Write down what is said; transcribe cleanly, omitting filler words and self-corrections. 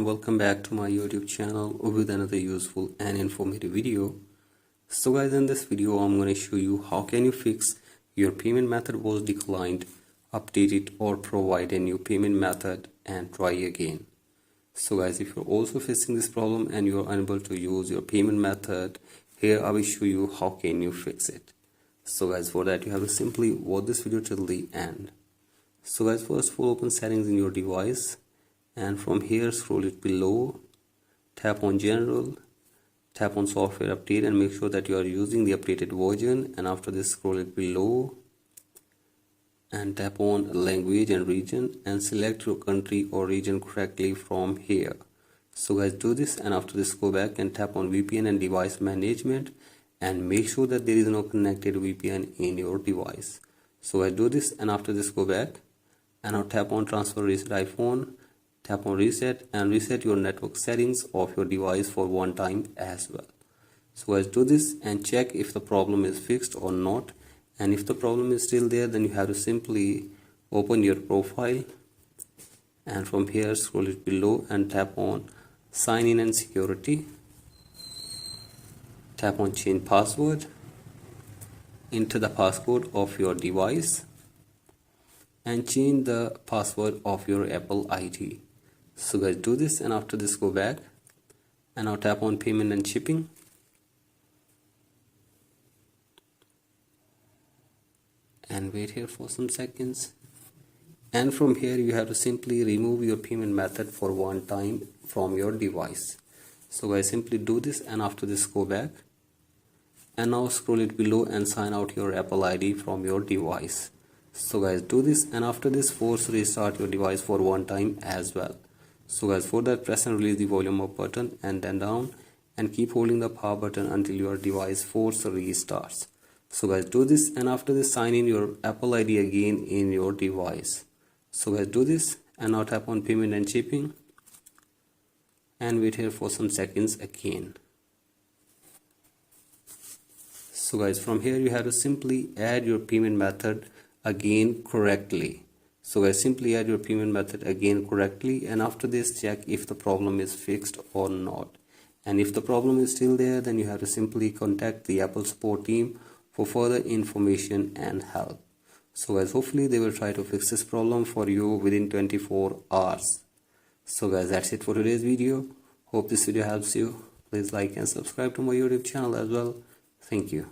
welcome back to my YouTube channel with another useful and informative video. So guys, in this video I'm going to show you how can you fix your payment method was declined, update it or provide a new payment method and try again. So guys, if you're also facing this problem and you're unable to use your payment method, here I will show you how can you fix it. So guys, for that you have to simply watch this video till the end. So guys, first of all, open settings in your device, and from here scroll it below, tap on general, tap on software update and make sure that you are using the updated version, and after this scroll it below and tap on language and region and select your country or region correctly from here. So guys, do this, and after this go back and tap on VPN and device management and make sure that there is no connected VPN in your device. So guys, do this, and after this go back and now tap on transfer reset iPhone, tap on reset and reset your network settings of your device for one time as well. So guys, do this and check if the problem is fixed or not, and if the problem is still there, then you have to simply open your profile and from here scroll it below and tap on sign in and security, tap on change password, enter the passcode of your device and change the password of your Apple ID. So guys, do this, and after this go back and now tap on payment and shipping and wait here for some seconds, and from here you have to simply remove your payment method for one time from your device. So guys, simply do this, and after this go back and now scroll it below and sign out your Apple ID from your device. So guys, do this, and after this force restart your device for one time as well. So guys, for that press and release the volume up button and then down and keep holding the power button until your device force restarts. So guys, do this, and after this sign in your Apple ID again in your device. So guys, do this, and now tap on payment and shipping and wait here for some seconds again. So guys, from here you have to simply add your payment method again correctly. So guys, simply add your payment method again correctly, and after this check if the problem is fixed or not, and if the problem is still there, then you have to simply contact the Apple support team for further information and help. So guys, hopefully they will try to fix this problem for you within 24 hours. So guys, that's it for today's video. Hope this video helps you. Please like and subscribe to my YouTube channel as well. Thank you.